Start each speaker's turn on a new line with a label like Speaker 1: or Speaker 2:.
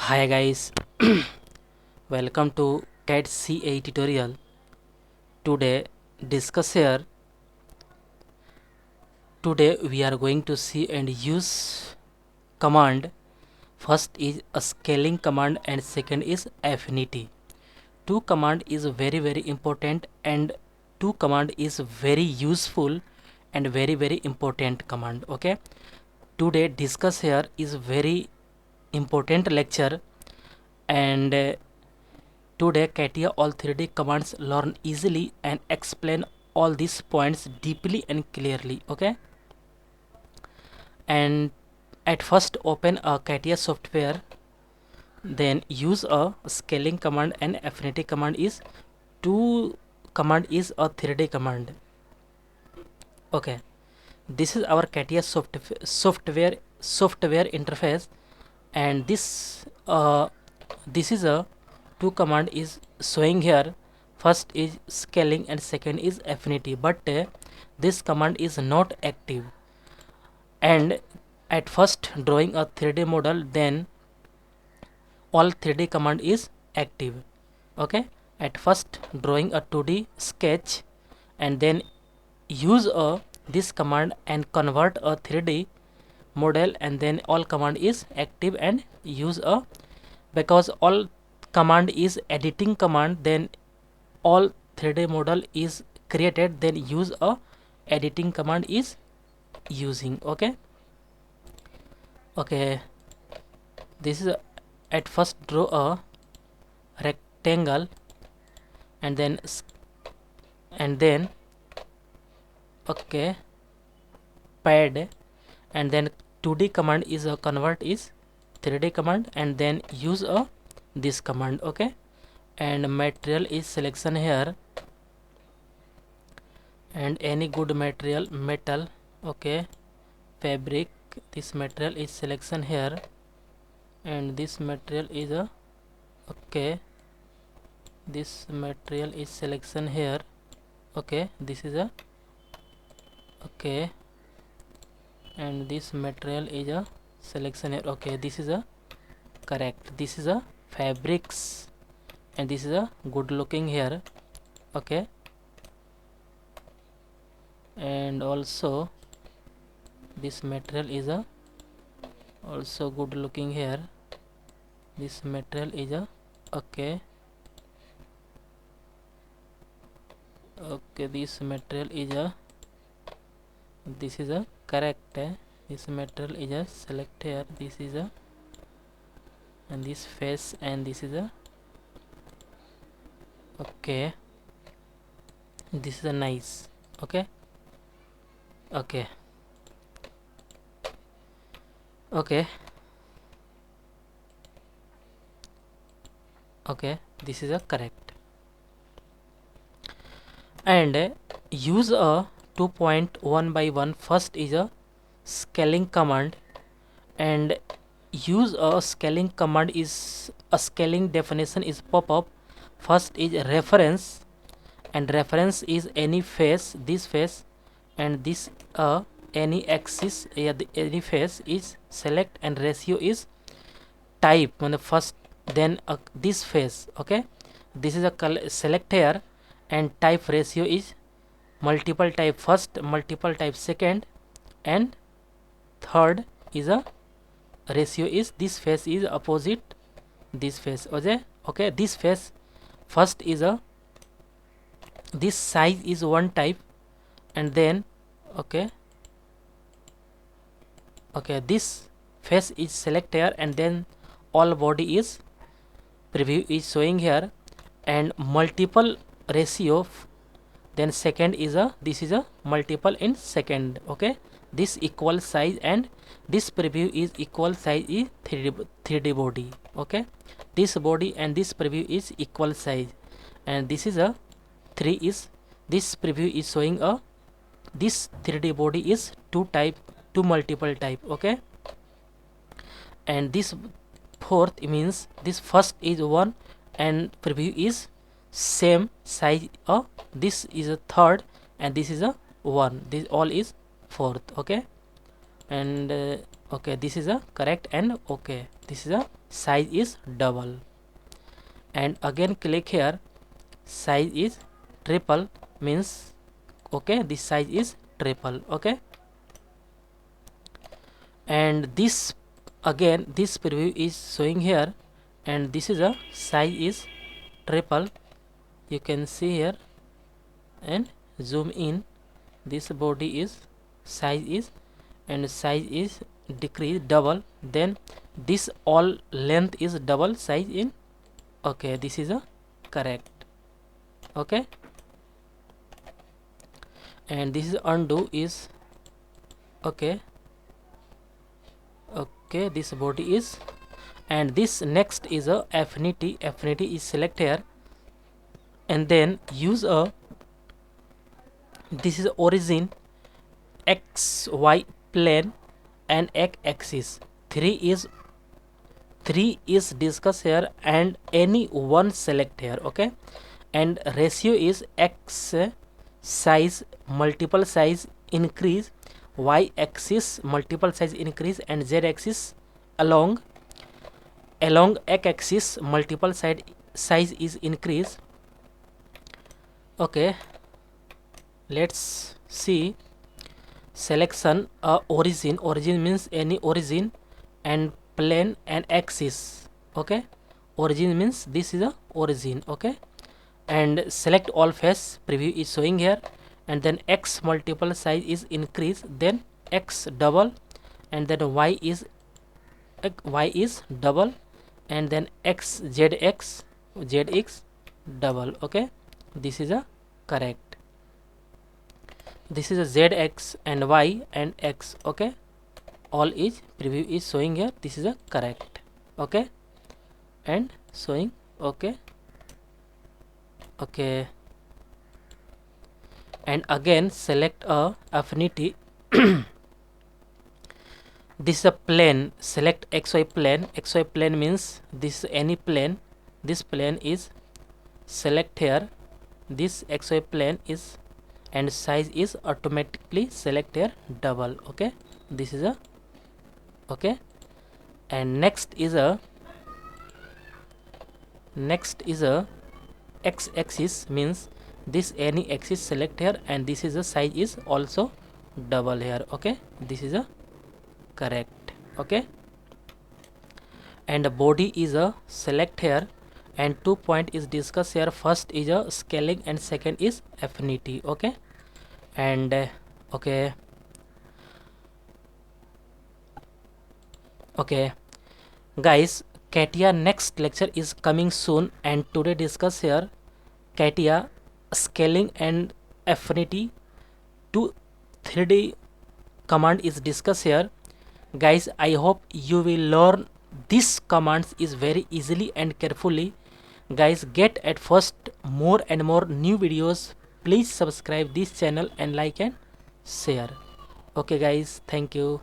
Speaker 1: Hi guys, welcome to CAD CA tutorial. Today discuss here. Today we are going to see and use command. First is a scaling command and second is affinity. Two command is very important, and two command is very useful and very important command. Okay, today discuss here is very important lecture, and today CATIA all 3D commands learn easily and explain all these points deeply and clearly. Okay, and at first open a CATIA software, then use a scaling command and affinity command is two command is a 3D command. Okay, this is our CATIA software interface, and this is a two command is showing here. First is scaling and second is affinity, but this command is not active. And at first drawing a 3D model, then all 3D command is active. Okay, at first drawing a 2D sketch and then use this command and convert a 3D model, and then all command is active and use because all command is editing command, then all 3D model is created, then use a editing command is using. Okay, this is at first draw a rectangle and then pad, and then 2D command is a convert is 3D command, and then use this command. Okay, and material is selection here, and any good material, metal, okay, fabric, this material is selection here, and this material is a this material is selection here. Okay, this is a and this material is a selection here. Okay, this is a correct. This is a fabrics, and this is a good looking here. Okay, and also this material is a also good looking here. This material is a this material is a this is a correct. This material is a select here. This is a and this face, and this is a this is a nice. Okay, this is a correct. And use a 2.1 by 1. First is a scaling command, and use a scaling command is a scaling definition is pop up. First is reference, and reference is any face, this face, and this any axis, any face is select, and ratio is type on the first, then this face. Okay, this is a select here, and type ratio is multiple type first, multiple type second, and third is a ratio is this face is opposite this face. Okay, this face first is a this size is one type, and then this face is select here, and then all body is preview is showing here, and multiple ratio, then second is a this is a multiple in second. Okay, this equal size, and this preview is equal size is 3D body. Okay, this body and this preview is equal size, and this is a 3 is this preview is showing a this 3D body is two multiple type. Okay, and this fourth means this first is 1 and preview is same size. This is a third, and this is a 1. This all is fourth. Okay, and this is a correct, and this is a size is double, and again click here, size is triple, means okay, this size is triple. Okay, and this again this preview is showing here, and this is a size is triple, you can see here, and zoom in, this body is size is, and size is decrease double, then this all length is double size in. Okay, this is a correct. Okay, and this is undo is okay. Okay, this body is, and this next is a affinity. Affinity is select here, and then use a, this is origin, XY plane and X axis. 3 is discussed here, and any one select here. Okay, and ratio is X size multiple size increase, Y axis multiple size increase, and Z axis along X axis multiple size is increase. Okay, let's see selection. Origin means any origin, and plane and axis. Okay, origin means this is a origin. Okay, and select all face, preview is showing here, and then X multiple size is increase, then X double, and then Y is double, and then ZX double. Okay, this is a correct. This is a ZX and Y and X. Okay, all is preview is showing here, this is a correct. Okay, and showing okay. Okay, and again select a affinity. This is a plane, select XY plane. XY plane means this any plane, this plane is select here, this XY plane is, and size is automatically select here double. Okay, this is a okay, and next is a X axis, means this any axis select here, and this is a size is also double here. Okay, this is a correct. Okay, and the body is a select here, and 2 point is discussed here. First is a scaling, and second is affinity. Okay, and okay, guys, CATIA next lecture is coming soon, and today discuss here CATIA scaling and affinity to 3D command is discussed here. Guys, I hope you will learn these commands is very easily and carefully. Guys, get at first more and more new videos. Please subscribe this channel and like and share. Okay guys, thank you.